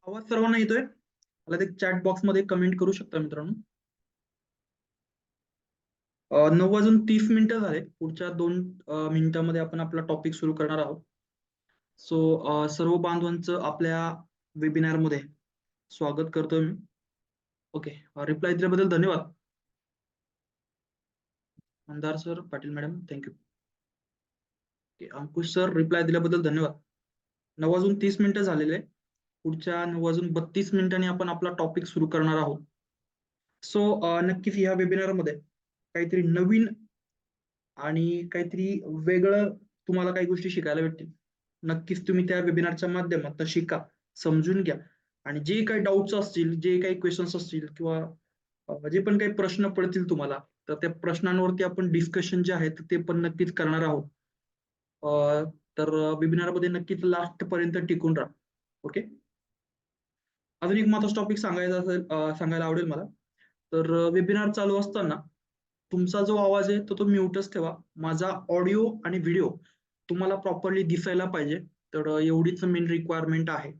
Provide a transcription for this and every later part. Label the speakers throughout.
Speaker 1: आवाज सर्वांना येतोय? मला ते चॅट बॉक्स मध्ये कमेंट करू शकता मित्रांनो. 9:30 झाले. पुढच्या 2 मिनिटांमध्ये आपण आपला टॉपिक सुरू करणार आहोत. सो सर्व बांधवांचं आपल्या वेबिनारमध्ये स्वागत करतोय मी. ओके, रिप्लाय दिल्याबद्दल धन्यवाद. Mandar sir, Patil madam, thank you. Ankush sir, reply दिल्याबद्दल धन्यवाद. 9:30 झालेले आहे. पुढच्या 9:32 आपण आपला टॉपिक सुरू करणार आहोत. सो नक्कीच या वेबिनारमध्ये काहीतरी नवीन आणि काहीतरी वेगळं तुम्हाला काही गोष्टी शिकायला भेटतील. नक्कीच तुम्ही त्या वेबिनारच्या माध्यमातून शिका, समजून घ्या आणि जे काही डाऊट्स असतील, जे काही क्वेश्चन्स असतील किंवा जे पण काही प्रश्न पडतील तुम्हाला, तर त्या प्रश्नांवरती आपण डिस्कशन जे आहे ते पण नक्कीच करणार आहोत. तर वेबिनारमध्ये नक्कीच लास्ट पर्यंत टिकून राहा. ओके. अजून एक महत्त्वाचा टॉपिक सांगायला आवडेल मला. तर वेबिनार चालू असताना तुमचा जो आवाज आहे तो म्यूटच ठेवा. माझा ऑडिओ आणि व्हिडिओ तुम्हाला प्रॉपरली दिसायला पाहिजे. तर एवढीच मेन रिक्वायरमेंट आहे.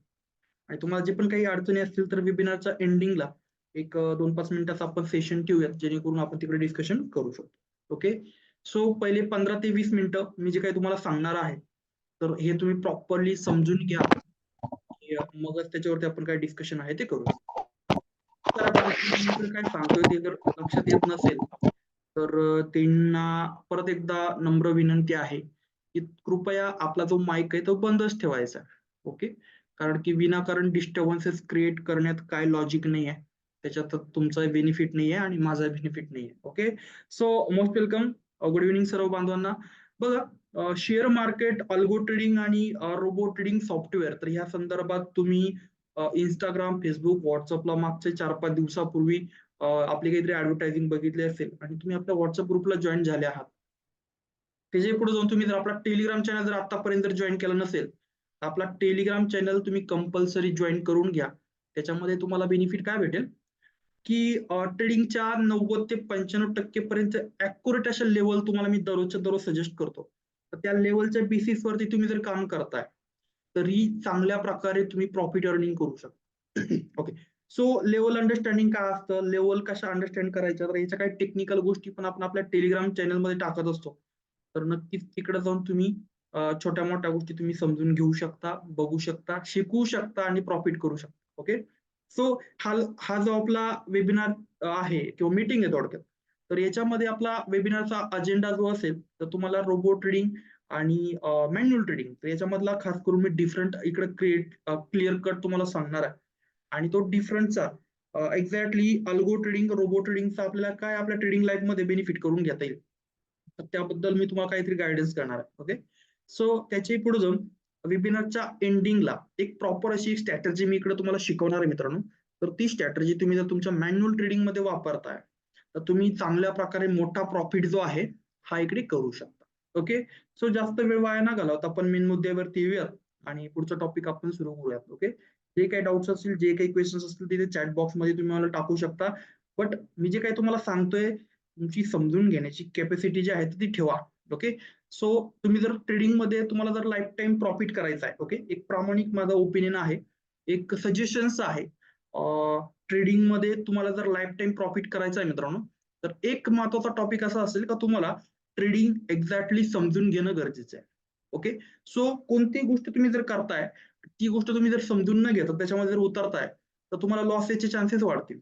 Speaker 1: आणि तुम्हाला जे पण काही अडचणी असतील तर वेबिनारच्या एंडिंगला एक 2-5 मिनिटाचा आपण सेशन ठेवूयात, जेणेकरून आपण तिकडे डिस्कशन करू शकतो. ओके. सो पहिले 15 ते 20 मिनिटं मी जे काही तुम्हाला सांगणार आहे, तर हे तुम्ही प्रॉपरली समजून घ्या. मगच त्याच्यावरती आपण काय डिस्कशन आहे ते करू. काय सांगतोय ते जर लक्षात येत नसेल, तर त्यांना परत एकदा नम्र विनंती आहे की कृपया आपला जो माईक आहे तो बंदच ठेवायचा. ओके. कारण की विनाकारण डिस्टर्बन्सेस क्रिएट करण्यात काय लॉजिक नाही आहे. त्याच्यात तुमचा बेनिफिट नाही आहे आणि माझा बेनिफिट नाही आहे. Okay. So most welcome. Good evening सर्व बांधवांना. बघा, शेअर मार्केट, अल्गो ट्रेडिंग आणि रोबो ट्रेडिंग सॉफ्टवेअर, तर ह्या संदर्भात तुम्ही इंस्टाग्राम, फेसबुक, व्हॉट्सअपला मागच्या 4-5 दिवसापूर्वी आपली काहीतरी ऍडव्हर्टायझिंग बघितली असेल आणि तुम्ही आपल्या व्हॉट्सअप ग्रुपला जॉईन झाले आहात. त्याच्या पुढे जाऊन तुम्ही जर आपला टेलिग्राम चॅनल जर आतापर्यंत जॉईन केला नसेल, तर आपला टेलिग्राम चॅनल तुम्ही कंपल्सरी जॉईन करून घ्या. त्याच्यामध्ये तुम्हाला बेनिफिट काय भेटेल की ट्रेडिंगच्या 90 ते 95% पर्यंत ऍक्युरेट अशा लेवल तुम्हाला मी दररोजच्या दररोज सजेस्ट करतो. तर त्या लेवलच्या बेसिसवरती तुम्ही जर काम करताय, तरी चांगल्या प्रकारे तुम्ही प्रॉफिट अर्निंग करू शकता. ओके. सो लेवल अंडरस्टँडिंग काय असतं, लेवल कशा अंडरस्टँड करायच्या, तर याच्या काही टेक्निकल गोष्टी पण आपण आपल्या टेलिग्राम चॅनलमध्ये टाकत असतो. तर नक्कीच तिकडे जाऊन तुम्ही छोट्या मोठ्या गोष्टी तुम्ही समजून घेऊ शकता, बघू शकता, शिकू शकता आणि प्रॉफिट करू शकता. ओके. सो हा जो आपला वेबिनार आहे किंवा मीटिंग आहे थोडक्यात, तर याच्यामध्ये आपला वेबिनारचा अजेंडा जो असेल, तर तुम्हाला रोबो ट्रेडिंग आणि मॅन्युअल ट्रेडिंग, तर याच्यामधला खास करून मी डिफरंट इकडे क्लिअर कट तुम्हाला सांगणार आहे. आणि तो डिफरंटचा एक्झॅक्टली अल्गो ट्रेडिंग, रोबो ट्रेडिंगचा आपल्याला काय आपल्या ट्रेडिंग लाईफ मध्ये बेनिफिट करून घेता येईल, तर त्याबद्दल मी तुम्हाला काहीतरी गायडन्स करणार आहे. ओके. सो त्याची पुढे जाऊन वेबिनारच्या एंडिंगला एक प्रॉपर अशी स्ट्रॅटेजी मी इकडे तुम्हाला शिकवणार आहे मित्रांनो. तर ती स्ट्रॅटेजी तुम्ही जर तुमच्या मॅन्युअल ट्रेडिंग मध्ये वापरताय, तर तुम्ही चांगल्या प्रकारे मोठा प्रॉफिट जो आहे हा इकडे करू शकता. ओके. सो जास्त वेळ वाया न घालवता आपण मेन मुद्द्यावरती येऊयात आणि पुढचा टॉपिक आपण सुरू करूयात. ओके. जे काही डाऊट्स असतील, जे काही क्वेश्चन्स असतील, तिथे चॅट बॉक्स मध्ये तुम्ही मला टाकू शकता. बट मी जे काही तुम्हाला सांगतोय, तुमची समजून घेण्याची कॅपॅसिटी जी आहे ती ठेवा. ओके. सो तुम्ही जर ट्रेडिंग मध्ये तुम्हाला जर लाईफ टाईम प्रॉफिट करायचा आहे, ओके, एक प्रामाणिक माझा ओपिनियन आहे, एक सजेशन्स आहे. ट्रेडिंग मध्ये तुम्हाला जर लाईफ टाईम प्रॉफिट करायचं आहे मित्रांनो, तर एक महत्वाचा टॉपिक असा असेल का तुम्हाला ट्रेडिंग एक्झॅक्टली समजून घेणं गरजेचं आहे. ओके. सो कोणती गोष्ट तुम्ही जर करताय, ती गोष्ट तुम्ही जर समजून न घेता त्याच्यामध्ये जर उतरताय, तर तुम्हाला लॉस याचे चान्सेस वाढतील.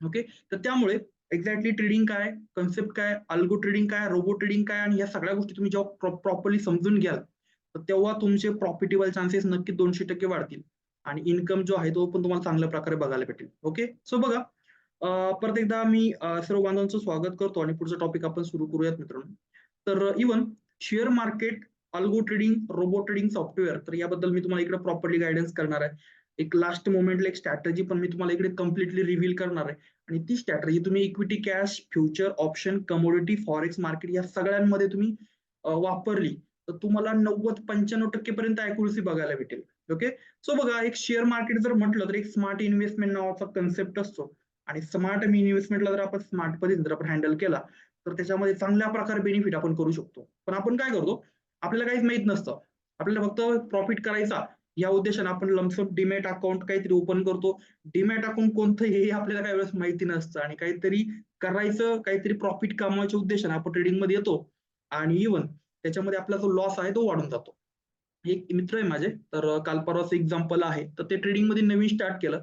Speaker 1: ओके. तर त्यामुळे एक्झॅक्टली ट्रेडिंग काय, कन्सेप्ट काय, अल्गो ट्रेडिंग काय, रोबो ट्रेडिंग काय आणि या सगळ्या गोष्टी तुम्ही जेव्हा प्रॉपरली समजून घ्याल, तर तेव्हा तुमचे प्रॉफिटेबल चान्सेस नक्की 200% वाढतील आणि इन्कम जो आहे तो पण तुम्हाला चांगल्या प्रकारे बघायला भेटेल. ओके. सो बघा, परत एकदा मी सर्व बांधवांचं स्वागत करतो आणि पुढचा टॉपिक आपण सुरू करूयात मित्रांनो. तर even share market algo trading, robo trading software. तर याबद्दल मी तुम्हाला इकडे प्रॉपरली गायडन्स करणार आहे. एक लास्ट मोमेंटला एक स्ट्रॅटेजी पण मी तुम्हाला इकडे कम्प्लिटली रिव्हील करणार आहे. आणि ती स्ट्रॅटेजी तुम्ही equity, cash, future, option, commodity, forex market या सगळ्यांमध्ये तुम्ही वापरली तर तुम्हाला 90-95% पर्यंत ॲक्युरसी बघायला भेटेल. ओके. सो बघा, एक शेअर मार्केट जर म्हटलं तर एक स्मार्ट इन्व्हेस्टमेंट नावाचा कन्सेप्ट असतो. आणि स्मार्ट इन्व्हेस्टमेंटला जर आपण स्मार्ट पद्धतीने जर आपण हँडल केला तर त्याच्यामध्ये चांगल्या प्रकारे बेनिफिट आपण करू शकतो. पण आपण काय करतो, आपल्याला काहीच माहित नसतं. आपल्याला फक्त प्रॉफिट करायचा या उद्देशाने आपण लमसम डीमॅट अकाउंट काहीतरी ओपन करतो. डीमॅट अकाउंट कोणतं हे आपल्याला काही वेळेस माहिती नसतं आणि काहीतरी करायचं, काहीतरी प्रॉफिट कमवायच्या उद्देशाने आपण ट्रेडिंगमध्ये येतो आणि इव्हन त्याच्यामध्ये आपला जो लॉस आहे तो वाढून जातो. एक मित्र आहे माझे, तर काल परवाचं एक्झाम्पल आहे. तर ते ट्रेडिंगमध्ये नवीन स्टार्ट केलं.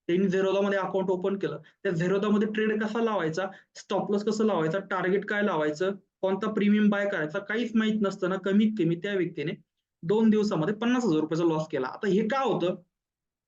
Speaker 1: त्यांनी झेरोधामध्ये अकाउंट ओपन केलं. त्या झेरोधामध्ये ट्रेड कसा लावायचा, स्टॉप लॉस कसं लावायचा, टार्गेट काय लावायचं, कोणता प्रीमियम बाय करायचा काहीच माहित नसताना कमीत कमी त्या व्यक्तीने 2 दिवसामध्ये ₹50,000 लॉस केला. आता हे का होतं?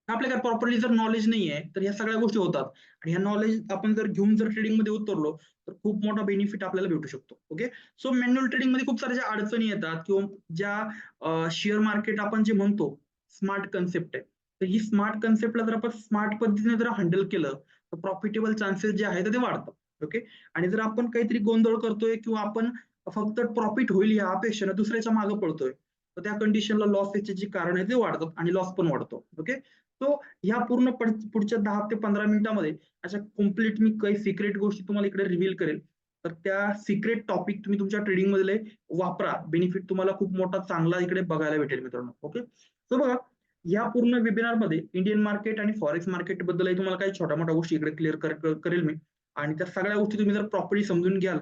Speaker 1: आपल्याला प्रॉपरली जर नॉलेज नाही आहे, तर ह्या सगळ्या गोष्टी होतात. आणि ह्या नॉलेज आपण जर घेऊन जर ट्रेडिंगमध्ये उतरलो, तर खूप मोठा बेनिफिट आपल्याला भेटू शकतो. ओके. सो मॅन्युअल ट्रेडिंगमध्ये खूप साऱ्या ज्या अडचणी येतात किंवा ज्या शेअर मार्केट आपण जे म्हणतो स्मार्ट कन्सेप्ट आहे. तर ही स्मार्ट कन्सेप्टला जर आपण स्मार्ट पद्धतीने जर हँडल केलं, तर प्रॉफिटेबल चान्सेस जे आहेत ते वाढतात. ओके. आणि जर आपण काहीतरी गोंधळ करतोय किंवा आपण फक्त प्रॉफिट होईल या अपेक्षेने दुसऱ्याच्या मागे पळतोय, तर त्या कंडिशनला लॉस याचे जे कारण आहे ते वाढतात आणि लॉस पण वाढतो. ओके. सो ह्या पूर्ण पुढच्या 10 ते 15 मिनिटांमध्ये अशा कम्प्लीट मी काही सिक्रेट गोष्टी तुम्हाला इकडे रिव्हील करेल. तर त्या सिक्रेट टॉपिक तुम्ही तुमच्या ट्रेडिंगमध्ये वापरा. बेनिफिट तुम्हाला खूप मोठा चांगला इकडे बघायला भेटेल मित्रांनो. ओके. सो बघा, या पूर्ण वेबिनारमध्ये इंडियन मार्केट आणि फॉरेक्स मार्केट बद्दलही तुम्हाला काही छोट्या-मोठ्या गोष्टी इकडे क्लिअर करेल मी. आणि त्या सगळ्या गोष्टी तुम्ही जर प्रॉपरली समजून घ्याल,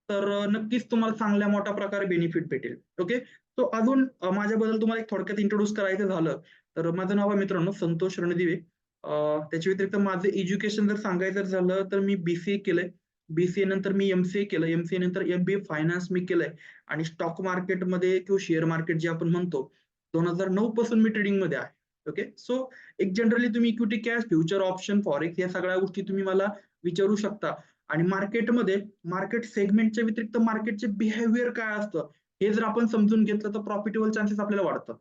Speaker 1: तर नक्कीच तुम्हाला चांगल्या मोठ्या प्रकारे बेनिफिट भेटेल. ओके. सो अजून माझ्याबद्दल तुम्हाला एक थोडक्यात इंट्रोड्यूस करायचं झालं, तर माझं नाव आहे मित्रांनो संतोष रणदिवे. त्याच्या व्यतिरिक्त माझं एज्युकेशन जर सांगायचं झालं, तर मी BCA केलंय. BCA नंतर मी MCA केलं. MCA नंतर MBA फायनान्स मी केलंय. आणि स्टॉक मार्केटमध्ये किंवा शेअर मार्केट जे आपण म्हणतो, 2009 पासून मी ट्रेडिंगमध्ये आहे. ओके. सो एक जनरली तुम्ही equity, cash, future, option, forex या सगळ्या गोष्टी तुम्ही मला विचारू शकता. आणि मार्केटमध्ये मार्केट सेगमेंटच्या व्यतिरिक्त मार्केटचे बिहेवियर काय असतं, हे जर आपण समजून घेतलं तर प्रॉफिटेबल चान्सेस आपल्याला वाढतात.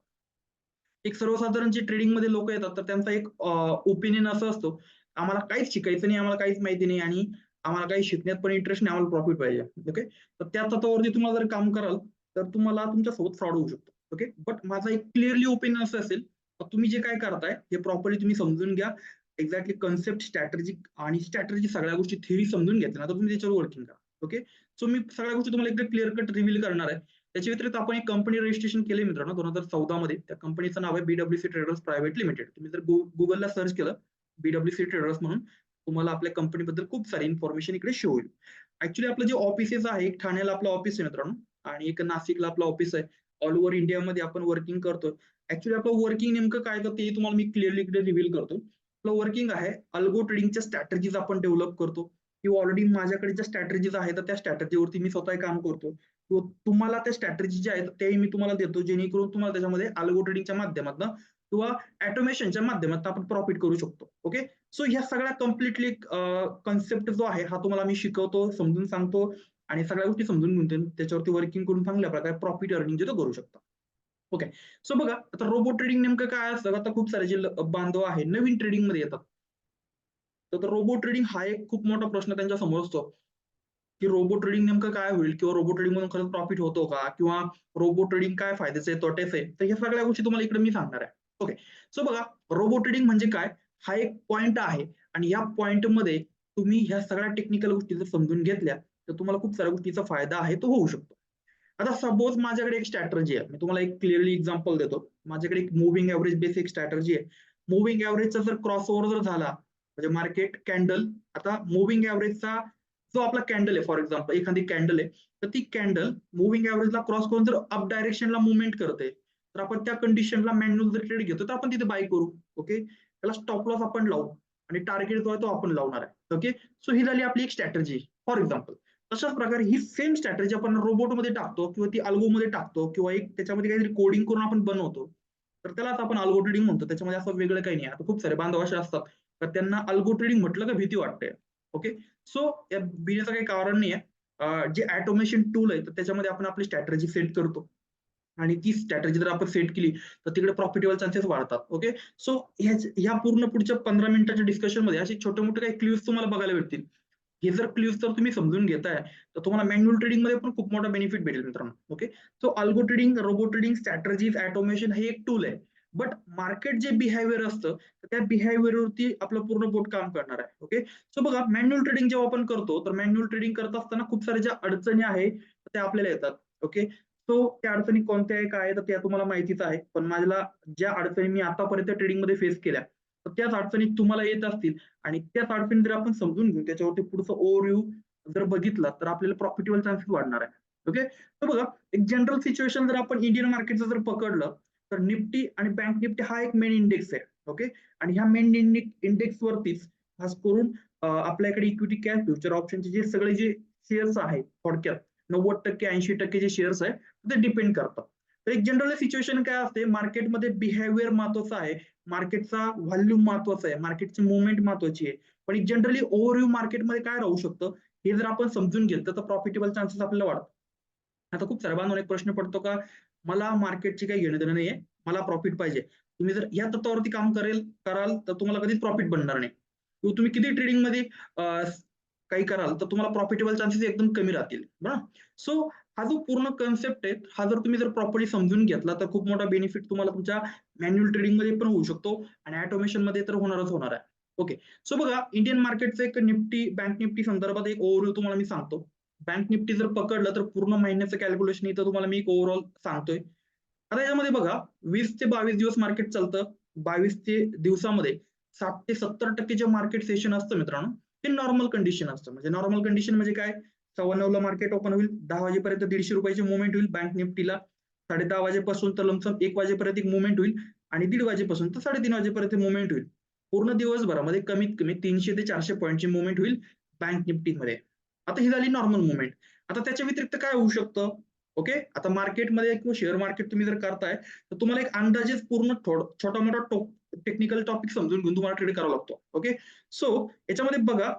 Speaker 1: एक सर्वसाधारण जे ट्रेडिंगमध्ये लोकं येतात, तर त्यांचा एक ओपिनियन असा असतो, आम्हाला काहीच शिकायचं नाही, आम्हाला काहीच माहिती नाही आणि आम्हाला काही शिकण्यात पण इंटरेस्ट नाही, आम्हाला प्रॉफिट पाहिजे. ओके. तर त्या तत्वावरती तुम्हाला जर काम कराल, तर तुम्हाला तुमच्यासोबत फ्रॉड होऊ शकतो. ओके. बट माझा एक क्लिअरली ओपिनियन असं असेल, तर तुम्ही जे काय करताय, हे प्रॉपरली तुम्ही समजून घ्या. एक्झॅक्टली कन्सेप्ट, स्ट्रॅटेजी सगळ्या गोष्टी थिअरी समजून घेतल्या ना, तर तुम्ही त्याच्यावर वर्किंग करा. ओके. सो मी सगळ्या गोष्टी तुम्हाला एकदा क्लिअर कट रिव्हील करणार आहे. त्याच्या व्यतिरिक्त आपण एक कंपनी रजिस्ट्रेशन केले मित्रांनो 2014 मध्ये. त्या कंपनीचं नाव आहे BWC ट्रेडर्स प्रायव्हेट लिमिटेड. तुम्ही जर Googleला सर्च केलं BWC ट्रेडर्स म्हणून, तुम्हाला आपल्या कंपनीबद्दल खूप सारी इन्फॉर्मेशन इकडे शो होईल. ऍक्च्युली आपलं जे ऑफिसेस आहे, एक ठाण्याला आपलं ऑफिस आहे मित्रांनो आणि एक नाशिकला आपलं ऑफिस आहे. ऑल ओव्हर इंडियामध्ये आपण वर्किंग करतोय. ऍक्च्युली आपलं वर्किंग नेमकं काय तर ते तुम्हाला मी क्लिअरली इकडे रिव्हील करतो. आपलं वर्किंग आहे अल्गो ट्रेडिंगच्या स्ट्रॅटेजीज आपण डेव्हलप करतो किंवा ऑलरेडी माझ्याकडे ज्या स्ट्रॅटेजीज आहेत तर त्या स्ट्रॅटेजीवरती मी स्वतः काम करतो. तुम्हाला त्या स्ट्रॅटेजी ज्या आहेत त्याही मी तुम्हाला देतो, जेणेकरून तुम्हाला त्याच्यामध्ये अल्गो ट्रेडिंगच्या माध्यमातून किंवा ऑटोमेशनच्या माध्यमातून आपण प्रॉफिट करू शकतो. ओके. सो ह्या सगळ्या कम्प्लिटली कन्सेप्ट जो आहे हा तुम्हाला मी शिकवतो, समजून सांगतो आणि सगळ्या गोष्टी समजून घेऊन त्याच्यावरती वर्किंग करून चांगल्या प्रकारे प्रॉफिट अर्निंग जे तो करू शकतो. ओके. सो बघा, आता रोबोट ट्रेडिंग नेमकं काय असतं, आता खूप सारे जे बांधव आहे नवीन ट्रेडिंग मध्ये येतात. तर रोबोट ट्रेडिंग हा एक खूप मोठा प्रश्न त्यांच्या समोर असतो, की रोबोट ट्रेडिंग नेमकं काय होईल किंवा रोबोट ट्रेडिंग मधून खरंच प्रॉफिट होतो का किंवा रोबोट ट्रेडिंग काय फायद्याचं आहे, तोट्याचं आहे. तर ह्या सगळ्या गोष्टी तुम्हाला इकडे मी सांगणार आहे. ओके. सो बघा, रोबोट ट्रेडिंग म्हणजे काय, हा एक पॉइंट आहे आणि या पॉइंटमध्ये तुम्ही ह्या सगळ्या टेक्निकल गोष्टी जर समजून घेतल्या, तर तुम्हाला खूप साऱ्या गोष्टीचा फायदा आहे तो होऊ शकतो. आता सपोज माझ्याकडे एक स्ट्रॅटर्जी आहे. मी तुम्हाला एक क्लिअरली एक्झाम्पल देतो. माझ्याकडे एक मूव्हिंग एव्हरेज बेसिक स्ट्रॅटर्जी आहे. मूव्हिंग एव्हरेजचा जर क्रॉस ओव्हर जर झाला, म्हणजे मार्केट कॅन्डल, आता मूव्हिंग एव्हरेजचा जो आपला कॅन्डल आहे, फॉर एक्झाम्पल एखादी कॅन्डल आहे, तर ती कॅन्डल मूव्हिंग एव्हरेजला क्रॉस करून जर अप डायरेक्शनला मुव्हमेंट करते, तर आपण त्या कंडिशनला मॅन्युअल जर ट्रेड घेतो, तर आपण तिथे बाय करू. ओके. त्याला स्टॉप लॉस आपण लावू आणि टार्गेट जो आहे तो आपण लावणार आहे. ओके. सो ही झाली आपली एक स्ट्रॅटर्जी फॉर एक्झाम्पल. तशाच प्रकारे ही सेम स्ट्रॅटेजी आपण रोबोटमध्ये टाकतो किंवा ती अल्गोमध्ये टाकतो किंवा एक त्याच्यामध्ये काहीतरी कोडिंग करून आपण बनवतो. तर त्यालाच आपण अल्गो ट्रेडिंग म्हणतो. त्याच्यामध्ये असं वेगळं काही नाही. आता खूप सारे बांधव असे असतात, तर त्यांना अल्गो ट्रेडिंग म्हटलं का भीती वाटते. ओके. सो या भिण्याचं काही कारण नाहीये. जे ऑटोमेशन टूल आहे, तर त्याच्यामध्ये आपण आपली स्ट्रॅटेजी सेट करतो. आणि ती स्ट्रॅटेजी जर आपण सेट केली तर तिकडे प्रॉफिटेबल चान्सेस वाढतात. ओके, सो ह्या पूर्ण पुढच्या 15 मिनिटाच्या डिस्कशन मध्ये असे छोटे मोठे काही क्ल्यूज तुम्हाला बघायला भेटतील. हे जर क्ल्यूज जर तुम्ही समजून घेताय तर तुम्हाला मॅन्युअल ट्रेडिंग मध्ये पण खूप मोठा बेनिफिट भेटेल मित्रांनो. Okay, so algo trading, robo trading, strategies, automation हे एक टूल आहे. बट मार्केट जे बिहेवियर असतं त्या बिहेवियरवरती आपलं पूर्ण बोट काम करणार आहे. ओके, सो बघा मॅन्युअल ट्रेडिंग जेव्हा आपण करतो तर मॅन्युअल ट्रेडिंग करत असताना खूप साऱ्या ज्या अडचणी आहेत त्या आपल्याला येतात. ओके, सो त्या अडचणी कोणत्या आहे काय तर त्या तुम्हाला माहितीच आहे. पण मला ज्या अडचणी मी आतापर्यंत ट्रेडिंग मध्ये फेस केल्या तर त्याच अडचणी तुम्हाला येत असतील आणि त्याच अडचणी जर आपण समजून घेऊन त्याच्यावरती पुढचं ओव्हरव्ह्यू जर बघितला तर आपल्याला प्रॉफिटेबल चान्सेस वाढणार आहे. ओके, तर बघा एक जनरल सिच्युएशन जर आपण इंडियन मार्केटचं जर पकडलं तर निफ्टी आणि बँक निफ्टी हा एक मेन इंडेक्स आहे. ओके, आणि ह्या मेन इंडेक्स वरतीच खास करून आपल्याकडे इक्विटी कॅश फ्युचर ऑप्शनचे जे सगळे जे शेअर्स आहेत थोडक्यात 90% 80% जे शेअर्स आहे ते डिपेंड करतात. तर एक जनरल सिच्युएशन काय असते, मार्केटमध्ये बिहेवियर महत्वाचा आहे, मार्केटचा व्हॉल्यूम महत्वाचा आहे, मार्केटची मुवमेंट महत्वाची आहे. पण एक जनरली ओव्हरव्ह्यू मार्केटमध्ये काय राहू शकतं हे जर आपण समजून घेतलं तर प्रॉफिटेबल चान्सेस आपल्याला वाढतात. आता खूप सर्वांना एक प्रश्न पडतो का मला मार्केटची काही घेणं देणं नाहीये, मला प्रॉफिट पाहिजे. तुम्ही जर या तत्वावरती काम कराल तर तुम्हाला कधीच प्रॉफिट बनणार नाही. किंवा तुम्ही किती ट्रेडिंग मध्ये काही कराल तर तुम्हाला प्रॉफिटेबल चान्सेस एकदम कमी राहतील. बरं, सो हा जो पूर्ण कन्सेप्ट आहे हा जर तुम्ही जर प्रॉपरली समजून घेतला तर खूप मोठा बेनिफिट तुम्हाला तुमच्या मॅन्युअल ट्रेडिंग मध्ये पण होऊ शकतो आणि ऑटोमेशन मध्ये तर होणारच होणार आहे. ओके, सो बघा इंडियन मार्केटचं एक निफ्टी बँक निफ्टी संदर्भात एक ओव्हरव्ह्यू तुम्हाला मी सांगतो. बँक निफ्टी जर पकडलं तर पूर्ण महिन्याचं कॅल्क्युलेशन इथं तुम्हाला मी एक ओव्हरऑल सांगतोय. आता याच्यामध्ये बघा 20 ते 22 दिवस मार्केट चालतं. 22 ते दिवसामध्ये 60 ते 70% जे मार्केट सेशन असतं मित्रांनो ते नॉर्मल कंडिशन असतं. म्हणजे नॉर्मल कंडिशन म्हणजे काय, 9:15 ला मार्केट ओपन होईल, 10 वाजेपर्यंत ₹150 मुवमेंट होईल बँक निफ्टीला, 10:30 वाजेपासून तर लमसम 1 वाजेपर्यंत एक मुवमेंट होईल आणि 1:30 वाजेपासून तर 3:30 वाजेपर्यंत मुवमेंट होईल. पूर्ण दिवसभरामध्ये कमीत कमी 300 ते 400 पॉईंटची मुवमेंट होईल बँक निफ्टीमध्ये. आता ही झाली नॉर्मल मुवमेंट. आता त्याच्या व्यतिरिक्त काय होऊ शकतं, ओके, आता मार्केटमध्ये किंवा शेअर मार्केट तुम्ही जर करताय तर तुम्हाला एक अंदाजेच पूर्ण छोटा मोठा टेक्निकल टॉपिक समजून घेऊन तुम्हाला ट्रेड करावा लागतो. ओके, सो याच्यामध्ये बघा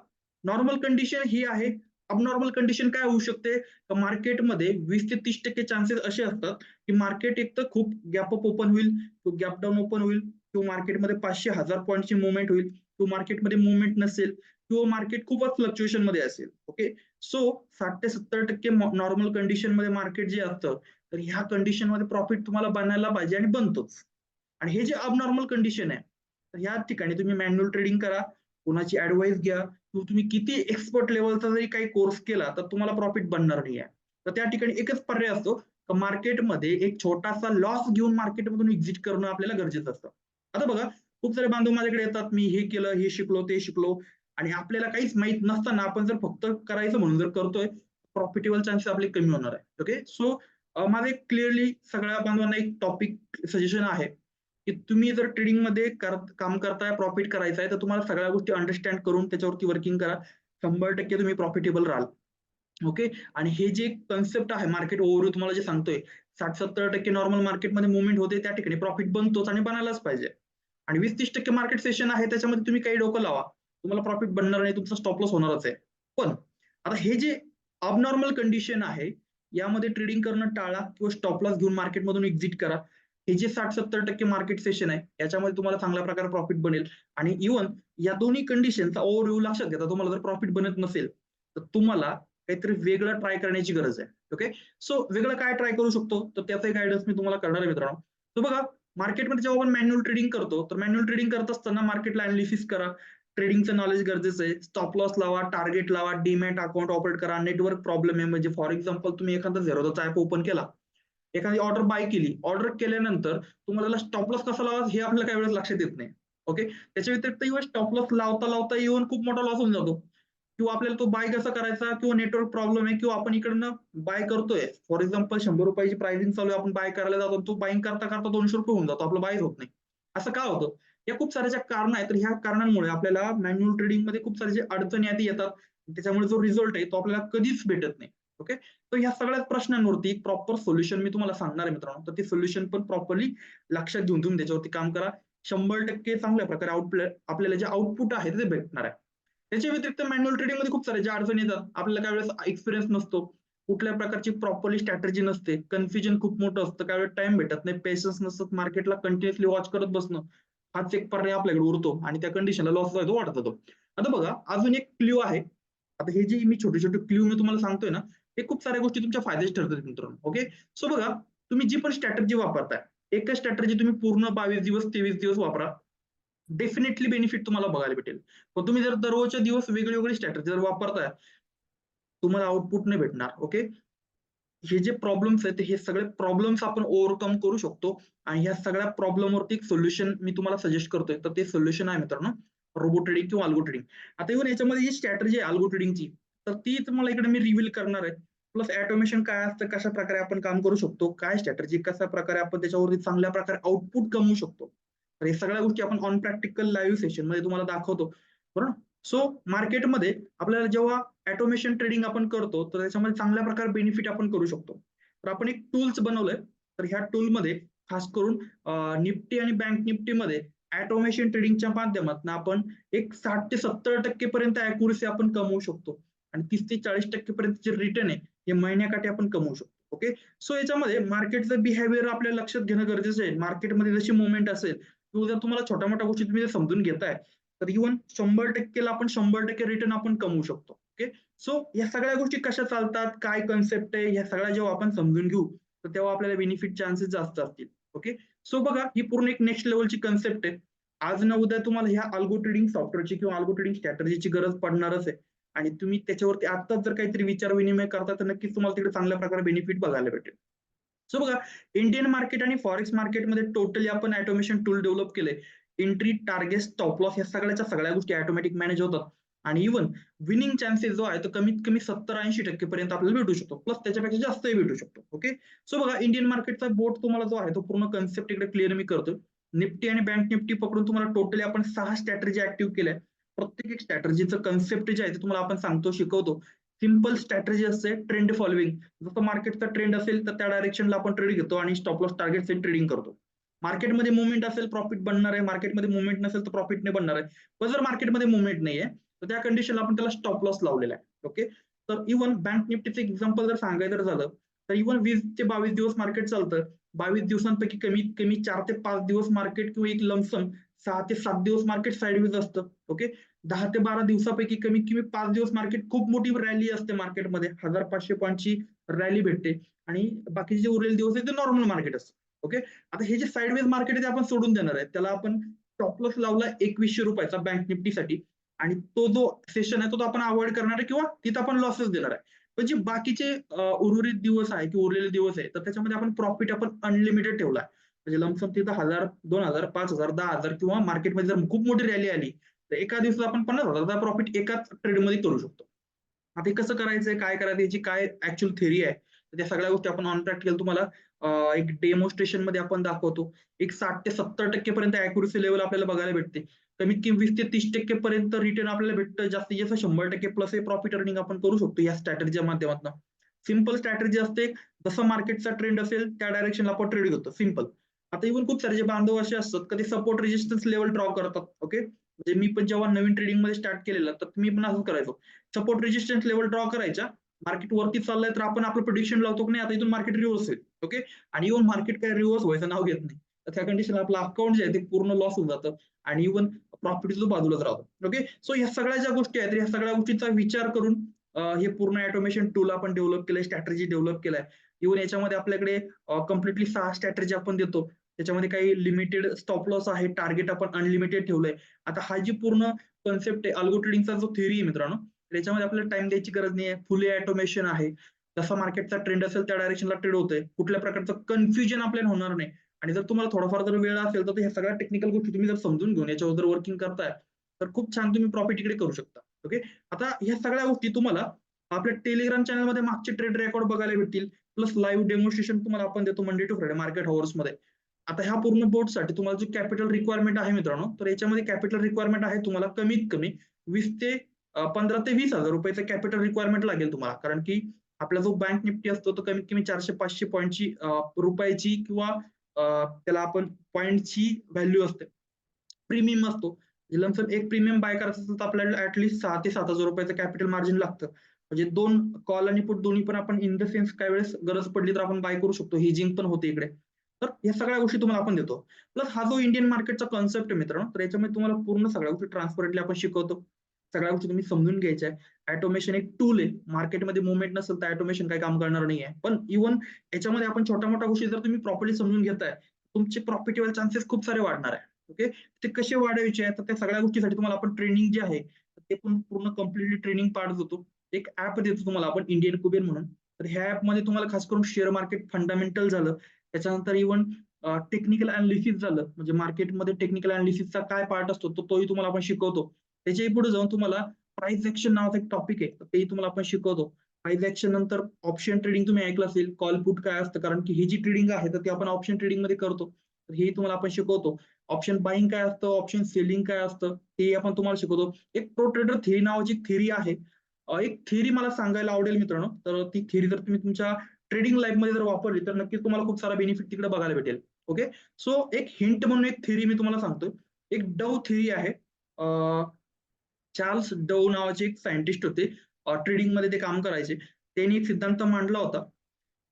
Speaker 1: नॉर्मल कंडिशन ही आहे. अबनॉर्मल कंडिशन काय होऊ शकते, मार्केटमध्ये 20 ते 30% चान्सेस असे असतात की मार्केट एक तर खूप गॅप अप ओपन होईल किंवा गॅप डाऊन ओपन होईल किंवा मार्केटमध्ये 500-1000 पॉईंटची मुवमेंट होईल किंवा मार्केटमध्ये मुवमेंट नसेल किंवा मार्केट खूपच फ्लक्च्युएशन मध्ये असेल. ओके, सो 60 ते 70% नॉर्मल कंडिशन मध्ये मार्केट जे असतं तर ह्या कंडिशन मध्ये प्रॉफिट तुम्हाला बनायला पाहिजे आणि बनतोच. आणि हे जे अबनॉर्मल कंडिशन आहे तर या ठिकाणी तुम्ही मॅन्युअल ट्रेडिंग करा, कोणाची ऍडवाइस घ्या किंवा तुम्ही किती एक्सपर्ट लेवलचा जरी काही कोर्स केला तर तुम्हाला प्रॉफिट बनणार नाही आहे. तर त्या ठिकाणी एकच पर्याय असतो की मार्केटमध्ये एक छोटासा लॉस घेऊन मार्केटमधून एक्झिट करणं आपल्याला गरजेचं असतं. आता बघा खूप सारे बांधव माझ्याकडे येतात, मी हे केलं, हे शिकलो, ते शिकलो आणि आपल्याला काहीच माहित नसताना आपण जर फक्त करायचं म्हणून जर करतोय प्रॉफिटेबल चान्सेस आपले कमी होणार आहे. ओके, सो माझं एक क्लिअरली सगळ्या बांधवांना एक टॉपिक सजेशन आहे की तुम्ही जर ट्रेडिंग मध्ये काम करताय, प्रॉफिट करायचं आहे तर तुम्हाला सगळ्या गोष्टी अंडरस्टँड करून त्याच्यावरती वर्किंग करा. 100% तुम्ही प्रॉफिटेबल राहाल. ओके, आणि हे जे कन्सेप्ट आहे मार्केट ओव्हरव्ह्यू तुम्हाला जे सांगतोय 60-70% नॉर्मल मार्केटमध्ये मुवमेंट होते त्या ठिकाणी प्रॉफिट बनतोच आणि बनायलाच पाहिजे. आणि 20-30% मार्केट सेशन आहे त्याच्यामध्ये तुम्ही काही डोकं लावा, तुम्हाला प्रॉफिट बनणार नाही, तुमचा स्टॉप लॉस होणारच आहे. पण आता हे जे अबनॉर्मल कंडिशन आहे यामध्ये ट्रेडिंग करणं टाळा किंवा स्टॉप लॉस घेऊन मार्केटमधून एक्झिट करा. हे जे 60-70% मार्केट सेशन आहे याच्यामध्ये तुम्हाला चांगल्या प्रकारे प्रॉफिट बनेल. आणि इव्हन या दोन्ही कंडिशनचा ओव्हरव्ह्यू लक्षात घेता तुम्हाला जर प्रॉफिट बनत नसेल तर तुम्हाला काहीतरी वेगळं ट्राय करण्याची गरज आहे. ओके, सो वेगळं काय ट्राय करू शकतो तर त्याचं गायडन्स मी तुम्हाला करणार आहे मित्रांनो. तर बघा मार्केटमध्ये जेव्हा आपण मॅन्युअल ट्रेडिंग करतो तर मॅन्युअल ट्रेडिंग करत असताना मार्केटला अनालिसिस करा, ट्रेडिंगचं नॉलेज गरजेचं आहे, स्टॉप लॉस लावा, टार्गेट लावा, डीमॅट अकाउंट ऑपरेट करा, नेटवर्क प्रॉब्लेम आहे म्हणजे फॉर एक्झाम्पल तुम्ही एखादा झेरोदाचा ऍप ओपन केला, एखादी ऑर्डर बाय केली, ऑर्डर केल्यानंतर तुम्हाला स्टॉप लॉस कसा लावा हे आपल्याला काही वेळेस लक्षात येत नाही. ओके, त्याच्या व्यतिरिक्त स्टॉप लॉस लावता लावता येऊन खूप मोठा लॉस होऊन जातो किंवा आपल्याला तो बाय कसा करायचा किंवा नेटवर्क प्रॉब्लेम आहे किंवा आपण इकडनं बाय करतोय फॉर एक्झाम्पल ₹100 प्राइसिंग चालू आहे, आपण बाय करायला जातो तो बाईंग करता करता ₹200 होऊन जातो, आपलं बाय होत नाही. असं का होतं, या खूप साऱ्या ज्या कारण आहेत तर ह्या कारणांमुळे आपल्याला मॅन्युअल ट्रेडिंग मध्ये खूप सारे जे अडचणी आधी येतात त्याच्यामुळे जो रिझल्ट आहे तो आपल्याला कधीच भेटत नाही. ओके, तर ह्या सगळ्या प्रश्नांवरती एक प्रॉपर सोल्युशन मी तुम्हाला सांगणार आहे मित्रांनो. तर ते सोल्युशन पण प्रॉपरली लक्षात घेऊन तुम्ही त्याच्यावरती काम करा. 100% चांगल्या प्रकारे आपल्याला जे आउटपुट आहे ते भेटणार आहे. त्याच्या व्यतिरिक्त मॅन्युअल ट्रेडिंग मध्ये खूप सारे ज्या अडचणी येतात आपल्याला काही वेळेस एक्सपिरियन्स नसतो. कुठल्या प्रकारची प्रॉपरली स्ट्रॅटेजी नसते, कन्फ्युजन खूप मोठं असतं, काही वेळ टाइम भेटत नाही, पेशन्स नसतात, मार्केटला कंटिन्युअसली वॉच करत बसणं हाच एक पर्याय आपल्याकडे उरतो आणि त्या कंडिशनला लॉस व्हायला वाटत होतो. आता बघा अजून एक क्ल्यू आहे. आता हे जे मी छोटे छोटे क्ल्यू मी तुम्हाला सांगतोय ना, हे खूप साऱ्या गोष्टी तुमच्या फायद्याचे ठरतात मित्रांनो. ओके, सो बघा तुम्ही जी पण स्ट्रॅटेजी वापरताय, एकच स्ट्रॅटेजी तुम्ही पूर्ण 22 दिवस 23 दिवस वापरा, डेफिनेटली बेनिफिट तुम्हाला बघायला भेटेल. पण तुम्ही जर दररोजच्या दिवस वेगळी वेगळी स्ट्रॅटेजी जर वापरताय, तुम्हाला आउटपुट नाही भेटणार. ओके, हे जे प्रॉब्लेम्स आहेत हे सगळे प्रॉब्लेम्स आपण ओव्हरकम करू शकतो आणि ह्या सगळ्या प्रॉब्लेमवरती एक सोल्युशन मी तुम्हाला सजेस्ट करतोय. तर ते सोल्युशन आहे मित्रांनो रोबो ट्रेडिंग किंवा अल्गो ट्रेडिंग. आता इव्हन याच्यामध्ये जी स्ट्रॅटेजी आहे अल्गो ट्रेडिंगची, तर ती तुम्हाला इकडे मी रिव्हील करणार आहे. प्लस ऑटोमेशन काय असतं, कशा प्रकारे आपण काम करू शकतो, काय स्ट्रॅटेजी, कशा प्रकारे आपण त्याच्यावरती चांगल्या प्रकारे आउटपुट कमवू शकतो. तर हे सगळ्या गोष्टी आपण ऑन प्रॅक्टिकल लाईव्ह सेशन मध्ये तुम्हाला दाखवतो. बरोबर. सो मार्केटमध्ये आपल्याला जेव्हा ऑटोमेशन ट्रेडिंग आपण करतो, तर त्याच्यामध्ये चांगल्या प्रकारे बेनिफिट आपण करू शकतो. तर आपण एक टूल्स बनवलंय. तर ह्या टूलमध्ये खास करून निफ्टी आणि बँक निफ्टीमध्ये ऑटोमेशन ट्रेडिंगच्या माध्यमातून आपण एक 60 ते 70% पर्यंत अॅक्युरसी आपण कमवू शकतो आणि 30 ते 40% पर्यंत जे रिटर्न आहे हे महिन्याकाठी आपण कमवू शकतो. ओके, सो याच्यामध्ये मार्केटचं बिहेवियर आपल्याला लक्षात घेणं गरजेचं आहे. मार्केटमध्ये जशी मुवमेंट असेल किंवा जर तुम्हाला छोट्या मोठ्या गोष्टी तुम्ही समजून घेताय, तर इव्हन 100%ला आपण 100% रिटर्न आपण कमवू शकतो. ओके, सो या सगळ्या गोष्टी कशा चालतात, काय कन्सेप्ट आहे, ह्या सगळ्या जेव्हा आपण समजून घेऊ, तर तेव्हा आपल्याला बेनिफिट चान्सेस जास्त असतील. ओके, सो बघा ही पूर्ण एक नेक्स्ट लेवलची कन्सेप्ट आहे. आज ना उद्या तुम्हाला ह्या अल्गो ट्रेडिंग सॉफ्टवेअरची किंवा अल्गो ट्रेडिंग स्ट्रॅटेजीची गरज पडणारच आहे आणि तुम्ही त्याच्यावरती आत्ताच जर काहीतरी विचार विनिमय करता, तर नक्कीच तुम्हाला तिकडे चांगल्या प्रकारे बेनिफिट बघायला भेटेल. सो बघा इंडियन मार्केट आणि फॉरेक्स मार्केटमध्ये टोटली आपण ऑटोमेशन टूल डेव्हलप केले. एंट्री, टार्गेट, स्टॉप लॉस या सगळ्याच्या सगळ्या गोष्टी ऑटोमॅटिक मॅनेज होतात आणि इव्हन विनिंग चान्सेस जो आहे तो कमीत कमी 70-80% पर्यंत आपल्याला भेटू शकतो. प्लस त्याच्यापेक्षा जास्तही भेटू शकतो. ओके, सो बघा इंडियन मार्केटचा बोर्ड तुम्हाला जो आहे तो पूर्ण कन्सेप्ट इकडे क्लिअर मी करतोय. निफ्टी आणि बँक निफ्टी पकडून तुम्हाला टोटली आपण 6 स्ट्रॅटेजी ऍक्टिव्ह केल्या. प्रत्येक एक स्ट्रॅटेजीचं कन्सेप्ट जे आहे ते तुम्हाला आपण सांगतो, शिकवतो. सिंपल स्ट्रॅटेजी असते, ट्रेंड फॉलोइंग. जसं मार्केटचा ट्रेंड असेल तर त्या डायरेक्शनला आपण ट्रेड घेतो आणि stop loss target set trading करतो. मार्केटमध्ये मुवमेंट असेल प्रॉफिट बनणार आहे, मार्केटमध्ये मुवमेंट नसेल तर प्रॉफिट नाही बनणार आहे. पण जर मार्केटमध्ये मुवमेंट नाहीये तर त्या कंडिशनला आपण त्याला स्टॉप लॉस लावलेला आहे. ओके, तर इव्हन बँक निफ्टीचं एक्झाम्पल जर सांगायचं झालं तर इव्हन 20 ते 22 दिवस मार्केट चालतं. 22 दिवसांपैकी कमीत कमी 4 ते 5 दिवस मार्केट किंवा एक लमसम 6 ते 7 दिवस मार्केट साईडवेज असतं. ओके, 10 ते 12 दिवसापैकी कमीत कमी 5 दिवस मार्केट खूप मोठी रॅली असते, मार्केटमध्ये 1500 पॉईंटची रॅली भेटते आणि बाकीचे जे उरलेले दिवस आहेत ते नॉर्मल मार्केट असतं. ओके, आता हे जे साईडवेज मार्केट आहे ते आपण सोडून देणार आहे. त्याला आपण स्टॉप लॉस लावला ₹2100 बँक निफ्टीसाठी आणि तो जो सेशन आहे तो आपण अवॉइड करणार आहे किंवा तिथं आपण लॉसेस देणार आहे. पण जे बाकीचे उर्वरित दिवस आहे किंवा उरलेले दिवस आहे तर त्याच्यामध्ये आपण प्रॉफिट आपण अनलिमिटेड ठेवला आहे. म्हणजे लमसम तिथं 1000, 2000, 5000, 10,000 किंवा मार्केटमध्ये जर खूप मोठी रॅली आली तर एका दिवसात आपण 50,000 प्रॉफिट एकाच ट्रेडमध्ये करू शकतो. आता हे कसं करायचंय, काय करायचं, याची काय ऍक्च्युअल थेरी आहे, तर त्या सगळ्या गोष्टी आपण ऑन प्रॅक्टिकल तुम्हाला एक डेमॉन्स्ट्रेशन मध्ये आपण दाखवतो. एक 60 ते 70% पर्यंत अॅक्युरसी लेवल आपल्याला बघायला भेटते. कमीत कमी 20 ते 30% पर्यंत रिटर्न आपल्याला भेटतं. जास्तीत जास्त 100% प्लस हे प्रॉफिट अर्निंग आपण करू शकतो या स्ट्रॅटेजीच्या माध्यमातून. सिंपल स्ट्रॅटेजी असते. जसं मार्केटचा ट्रेंड असेल त्या डायरेक्शनला आपण ट्रेड घेतो. सिंपल. आता इव्हन खूप सारे जे बांधव असे असतात कधी सपोर्ट रेजिस्टन्स लेवल ड्रॉ करतात. ओके, म्हणजे मी पण जेव्हा नवीन ट्रेडिंग मध्ये स्टार्ट केलेलं तर मी पण असंच करायचो. सपोर्ट रेजिस्टन्स लेवल ड्रॉ करायच्या. मार्केट वरती चाललंय तर आपण आपलं प्रिडिक्शन लावतो की नाही आता इथून मार्केट रिव्हर्स होईल. ओके, आणि इव्हन मार्केट काय रिव्हर्स व्हायचं नाव घेत नाही. तर त्या कंडिशनला आपलं अकाउंट जे आहे ते पूर्ण लॉस होऊन जातं आणि इव्हन प्रॉफिट जो बाजूलाच राहतो. ओके, सो ह्या सगळ्या ज्या गोष्टी आहेत ह्या सगळ्या गोष्टींचा विचार करून हे पूर्ण ऑटोमेशन टूल आपण डेव्हलप केलंय, स्ट्रॅटेजी डेव्हलप केलाय. इव्हन याच्यामध्ये आपल्याकडे कम्प्लिटली 6 स्ट्रॅटेजी आपण देतो. त्याच्यामध्ये काही लिमिटेड स्टॉप लॉस आहे, टार्गेट आपण अनलिमिटेड ठेवलंय. आता हा जी पूर्ण कन्सेप्ट आहे अल्गो ट्रेडिंगचा जो थेरी आहे मित्रांनो, त्याच्यामध्ये आपल्याला टाइम द्यायची गरज नाही आहे. फुली ऑटोमेशन आहे. जसा मार्केटचा ट्रेंड असेल त्या डायरेक्शनला ट्रेड होतोय. कुठल्या प्रकारचं कन्फ्युजन आपल्याला होणार नाही. आणि जर तुम्हाला थोडाफार जर वेळ असेल तर ह्या सगळ्या टेक्निकल गोष्टी तुम्ही जर समजून घेऊन याच्यावर जर वर्किंग करताय तर खूप छान तुम्ही प्रॉफिट इकडे करू शकता. ओके, आता ह्या सगळ्या गोष्टी तुम्हाला आपल्या टेलिग्राम चॅनलमध्ये मागचे ट्रेड रेकॉर्ड बघायला भेटतील. प्लस लाईव्ह डेमॉन्स्ट्रेशन तुम्हाला आपण देतो मंडे टू फ्रायडे मार्केट मध्ये. आता ह्या पूर्ण बोर्डसाठी तुम्हाला जो कॅपिटल रिक्वायरमेंट आहे मित्रांनो, तर याच्यामध्ये कॅपिटल रिक्वायरमेंट आहे तुम्हाला कमीत कमी 20 ते 15 ते 20,000 रुपयाचं कॅपिटल रिक्वायरमेंट लागेल तुम्हाला. कारण की आपला जो बँक निफ्टी असतो तो कमीत कमी 400-500 पॉईंटची रुपयाची किंवा त्याला आपण पॉईंटची व्हॅल्यू असते. प्रीमियम असतो. लमसम एक प्रीमियम बाय करायचं असेल तर आपल्याला ऍटलीस्ट 6 ते 7,000 रुपयाचं कॅपिटल मार्जिन लागतं. म्हणजे 2 कॉल आणि पुट दोन्ही पण आपण इन द सेन्स काही वेळेस गरज पडली तर आपण बाय करू शकतो. हेजिंग पण होते इकडे. तर या सगळ्या गोष्टी तुम्हाला आपण देतो. प्लस हा जो इंडियन मार्केटचा कन्सेप्ट आहे मित्रांनो, तर याच्यामध्ये तुम्हाला पूर्ण सगळ्या गोष्टी ट्रान्सपरंटली आपण शिकवतो. सगळ्या गोष्टी तुम्ही समजून घ्यायच्या आहे. ऑटोमेशन एक टूल आहे. मार्केटमध्ये मूव्हमेंट नसेल तर ऑटोमेशन काही काम करणार नाहीये. पण इव्हन याच्यामध्ये आपण छोट्या-मोठ्या गोष्टी जर तुम्ही प्रॉपर्ली समजून घेताय, तुमचे प्रॉफिटेबल चान्सेस खूप सारे वाढणार आहे. ओके. ते कसे वाढवायचे आहे, तर त्या सगळ्या गोष्टीसाठी तुम्हाला आपण ट्रेनिंग जे आहे, ते पण पूर्ण कंप्लीटली ट्रेनिंग पार्ट देतो. एक ॲप देतो तुम्हाला आपण इंडियन कुबेर म्हणून. तर ह्या ॲपमध्ये तुम्हाला खास करून शेअर मार्केट फंडामेंटल झालं, त्याच्यानंतर इव्हन टेक्निकल अॅनालिसिस झालं, म्हणजे मार्केटमध्ये टेक्निकल अॅनालिसिसचा काय पार्ट असतो, तोही तुम्हाला आपण शिकवतो. त्याच्याही पुढे जाऊन तुम्हाला प्राइस ॲक्शन नावाचा एक टॉपिक आहे, तर तेही तुम्हाला आपण शिकवतो. प्राइस ॲक्शन नंतर ऑप्शन ट्रेडिंग तुम्ही ऐकलं असेल, कॉल पुट काय असतं, कारण की ही जी ट्रेडिंग आहे, तर ती आपण ऑप्शन ट्रेडिंगमध्ये करतो. तर हेही तुम्हाला आपण शिकवतो. ऑप्शन बायिंग काय असतं, ऑप्शन सेलिंग काय असतं, तेही आपण तुम्हाला शिकवतो. एक प्रो ट्रेडर थेरी नावाची थेरी आहे. एक थेरी मला सांगायला आवडेल मित्रांनो, तर ती थेरी जर तुम्ही तुमच्या ट्रेडिंग लाईफमध्ये जर वापरली, तर नक्कीच तुम्हाला खूप सारा बेनिफिट तिकडे बघायला भेटेल. ओके. सो एक हिंट म्हणून एक थेरी मी तुम्हाला सांगतोय. एक डव थेरी आहे. चार्ल्स डव नावाचे एक सायंटिस्ट होते. ट्रेडिंगमध्ये ते काम करायचे. त्यांनी एक सिद्धांत मांडला होता,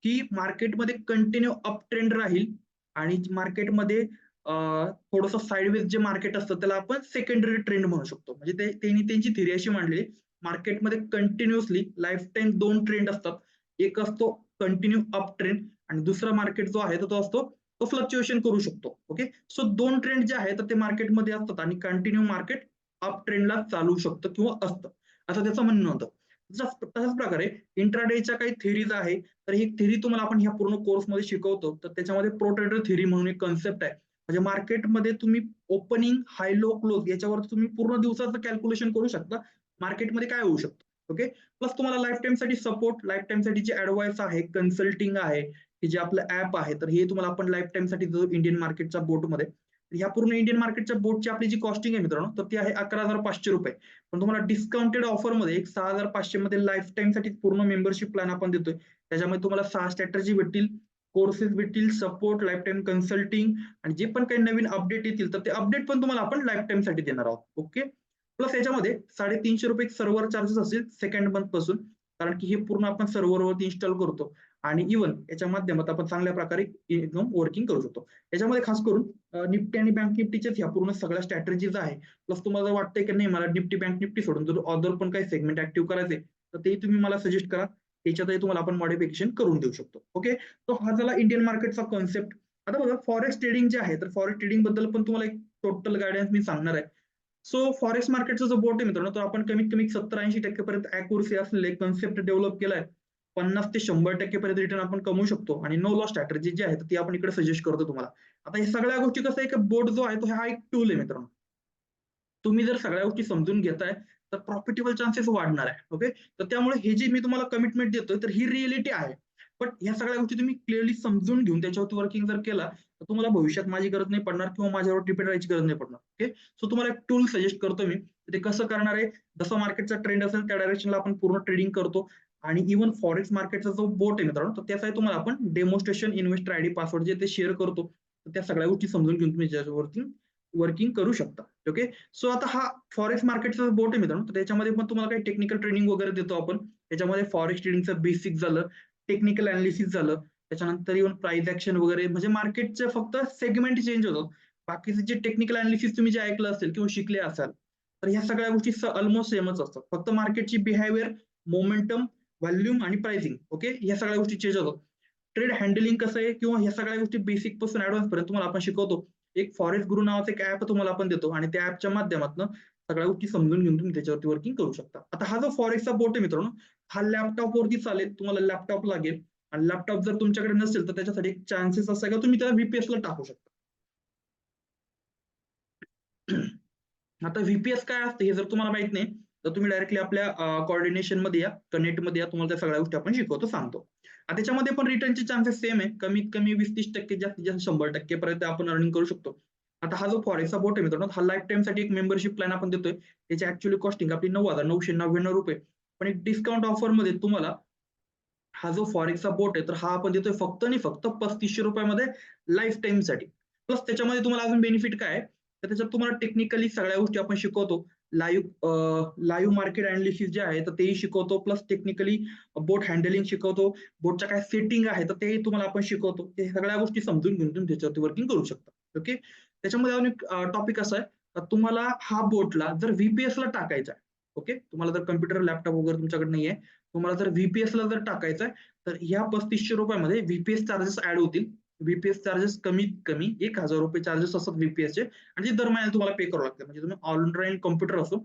Speaker 1: की मार्केटमध्ये कंटिन्यू अप ट्रेंड राहील आणि मार्केटमध्ये थोडंसं साइडवेज जे मार्केट असतं त्याला आपण सेकंडरी ट्रेंड म्हणू शकतो. म्हणजे त्यांनी त्यांची थिअरी अशी मांडली, मार्केटमध्ये कंटिन्युअसली लाईफ टाईम 2 ट्रेंड असतात. एक असतो कंटिन्यू अप ट्रेंड आणि दुसरा मार्केट जो आहे तो असतो तो फ्लक्च्युएशन करू शकतो. ओके. सो 2 ट्रेंड जे आहेत ते मार्केटमध्ये असतात आणि कंटिन्यू मार्केट अप ट्रेंडला चालू शकतं किंवा असतं. असं त्याचं म्हणणं होतं. तशाच प्रकारे इंट्राडेच्या काही थिअरीज आहे. तर ही थिअरी तुम्हाला आपण ह्या पूर्ण कोर्समध्ये शिकवतो. तर त्याच्यामध्ये प्रो ट्रेडर थिअरी म्हणून एक कन्सेप्ट आहे. म्हणजे मार्केटमध्ये तुम्ही ओपनिंग, हाय लो, क्लोज याच्यावर तुम्ही पूर्ण दिवसाचं कॅल्क्युलेशन करू शकता. मार्केटमध्ये काय होऊ शकतं. ओके. प्लस तुम्हाला लाईफ टाईमसाठी सपोर्ट, लाईफ टाईमसाठी जे ॲडवाईस आहे, कन्सल्टिंग आहे, की जे आपलं ॲप आहे, तर हे तुम्हाला आपण लाईफ टाईमसाठी इंडियन मार्केटच्या बोटमध्ये. ह्या पूर्ण इंडियन मार्केटच्या बोटची आपली जी कॉस्टिंग आहे मित्रांनो, तर ती आहे ₹11,500. पण तुम्हाला डिस्काउंटेड ऑफरमध्ये एक 6,500 मध्ये लाईफ टाईमसाठी पूर्ण मेंबरशिप प्लॅन आपण देतोय. त्याच्यामध्ये तुम्हाला 6 स्ट्रॅटेजी भेटतील, कोर्सेस भेटतील, सपोर्ट, लाईफ टाईम कन्सल्टिंग आणि जे पण काही नवीन अपडेट येतील, तर ते अपडेट पण तुम्हाला आपण लाईफ टाईमसाठी देणार आहोत. ओके. प्लस याच्यामध्ये ₹350 सर्व्हर चार्जेस असेल सेकंड मंथ पासून. कारण की हे पूर्ण आपण सर्व्हरवरती इन्स्टॉल करतो आणि इव्हन याच्या माध्यमात आपण चांगल्या प्रकारे एकदम वर्किंग करू शकतो. याच्यामध्ये खास करून निफ्टी आणि बँक निफ्टीच्याच ह्या पूर्ण सगळ्या स्ट्रॅटेजीज आहे. प्लस तुम्हाला जर वाटतंय की नाही मला निफ्टी, बँक निफ्टी सोडून जर अदर पण काही सेगमेंट ऍक्टिव्ह करायचे, तर तेही तुम्ही मला सजेस्ट करा. त्याच्यातही तुम्हाला आपण मॉडिफिकेशन करून देऊ शकतो. ओके. तो हा झाला इंडियन मार्केटचा कॉन्सेप्ट. आता बघा फॉरेक्स ट्रेडिंग जे आहे, तर फॉरेक्स ट्रेडिंग बद्दल पण तुम्हाला एक टोटल गायडन्स मी सांगणार आहे. सो फॉरेक्स मार्केटचा जो बोट आहे मित्रांनो, तो आपण कमीत कमी 70-80% पर्यंत अॅक्युरसी असलेले कन्सेप्ट डेव्हलप केलाय. 50 ते 100% पर्यंत रिटर्न आपण कमवू शकतो आणि नो लॉस स्ट्रॅटेजी जी आहे ती आपण इकडे सजेस्ट करतो तुम्हाला. आता हे सगळ्या गोष्टी कसं आहे, की बोट जो आहे तो हा एक टूल आहे मित्रांनो. तुम्ही जर सगळ्या गोष्टी समजून घेताय, तर प्रॉफिटेबल चान्सेस वाढणार आहे. ओके. तर त्यामुळे हे जे मी तुम्हाला कमिटमेंट देतोय, तर ही रिअलिटी आहे. पण ह्या सगळ्या गोष्टी तुम्ही क्लिअरली समजून घेऊन त्याच्यावरती वर्किंग जर केला, तर तुम्हाला भविष्यात माझी गरज नाही पडणार किंवा माझ्यावर डिपेंड राहायची गरज नाही पडणार. ओके. सो तुम्हाला एक टूल सजेस्ट करतो मी. ते कसं करणार आहे, जसं मार्केटचा ट्रेंड असेल त्या डायरेक्शनला आपण पूर्ण ट्रेडिंग करतो आणि इव्हन फॉरेक्स मार्केटचा जो बोट आहे मित्रांनो, तर त्याचाही तुम्हाला आपण डेमॉन्स्ट्रेशन, इन्व्हेस्टर आयडी, पासवर्ड जे ते शेअर करतो. तर त्या सगळ्या गोष्टी समजून घेऊन तुम्ही त्याच्यावरती वर्किंग करू शकता. ओके. सो आता हा फॉरेक्स मार्केटचा बोट आहे मित्रांनो, तर त्याच्यामध्ये पण तुम्हाला काही टेक्निकल ट्रेनिंग वगैरे देतो आपण. त्याच्यामध्ये फॉरेक्स ट्रेडिंगचं बेसिक झालं, टेक्निकल अनालिसिस झालं, त्याच्यानंतर इव्हन प्राइस ॲक्शन वगैरे म्हणजे मार्केटचे फक्त सेगमेंट चेंज होतात. बाकीचे जे टेक्निकल अनालिसिस तुम्ही जे ऐकलं असेल किंवा शिकले असाल, तर ह्या सगळ्या गोष्टी ऑलमोस्ट सेमच असतात. फक्त मार्केटची बिहेवियर, मोमेंटम, व्हॉल्यूम आणि प्राइसिंग. ओके. ह्या सगळ्या गोष्टी चेंज होतात. ट्रेड हँडलिंग कसं आहे किंवा ह्या सगळ्या गोष्टी बेसिक पासून ॲडव्हान्स पर्यंत तुम्हाला आपण शिकवतो. एक फॉरेस्ट गुरु नावाचं एक ॲप तुम्हाला आपण देतो आणि त्या ॲपच्या माध्यमातून सगळ्या गोष्टी समजून घेऊन तुम्ही त्याच्यावरती वर्किंग करू शकता. आता हा जो फॉरेक्सचा बोट आहे मित्रांनो, हा लॅपटॉपवरती चालेल. तुम्हाला लॅपटॉप लागेल आणि लॅपटॉप जर तुमच्याकडे नसेल, तर त्याच्यासाठी एक चान्सेस असा आहे की तुम्ही त्याला व्हीपीएसला टाकू शकता. आता व्हीपीएस काय असते हे जर तुम्हाला माहित नाही, तर तुम्ही डायरेक्टली आपल्या कोऑर्डिनेशनमध्ये या, कनेक्टमध्ये या. तुम्हाला त्या सगळ्या गोष्टी आपण शिकवतो, सांगतो. त्याच्यामध्ये पण रिटर्नचे चान्सेस सेम आहे. कमीत कमी 20-30% जास्तीत जास्त 100% पर्यंत आपण अर्निंग करू शकतो. आता हा जो फॉरेक्सचा बोट आहे मित्रांनो, हा लाईफ टाईमसाठी एक मेंबरशिप प्लॅन आपण देतोय. त्याची ॲक्चुअली कॉस्टिंग आपली ₹9,999. पण एक डिस्काउंट ऑफरमध्ये तुम्हाला हा जो फॉरेक्सचा बोट आहे, तर हा आपण देतोय फक्त आणि फक्त ₹3500 मध्ये लाईफ टाईमसाठी. प्लस त्याच्यामध्ये तुम्हाला अजून बेनिफिट काय आहे, तर त्याच्यात तुम्हाला टेक्निकली सगळ्या गोष्टी आपण शिकवतो. लाईव्ह मार्केट अनालिसिस जे आहे तर तेही शिकवतो, प्लस टेक्निकली बोट हँडलिंग शिकवतो, बोटच्या काय सेटिंग आहे तर तेही तुम्हाला आपण शिकवतो. ते सगळ्या गोष्टी समजून घेऊन तुम्ही त्याच्यावरती वर्किंग करू शकता. ओके. त्याच्यामध्ये अजून एक टॉपिक असा आहे, तुम्हाला हा बोटला जर VPS ला टाकायचा आहे, ओके, तुम्हाला जर कम्प्युटर लॅपटॉप वगैरे तुमच्याकडे नाहीये, तुम्हाला जर VPS ला जर टाकायचं आहे तर ह्या 3500 रुपयामध्ये VPS चार्जेस ऍड होतील. VPS चार्जेस कमीत कमी 1000 रुपये चार्जेस असतात VPS चे, आणि ते दर महिन्याला तुम्हाला पे करावं लागतं. म्हणजे तुम्ही ऑनलाईन कम्प्युटर असो,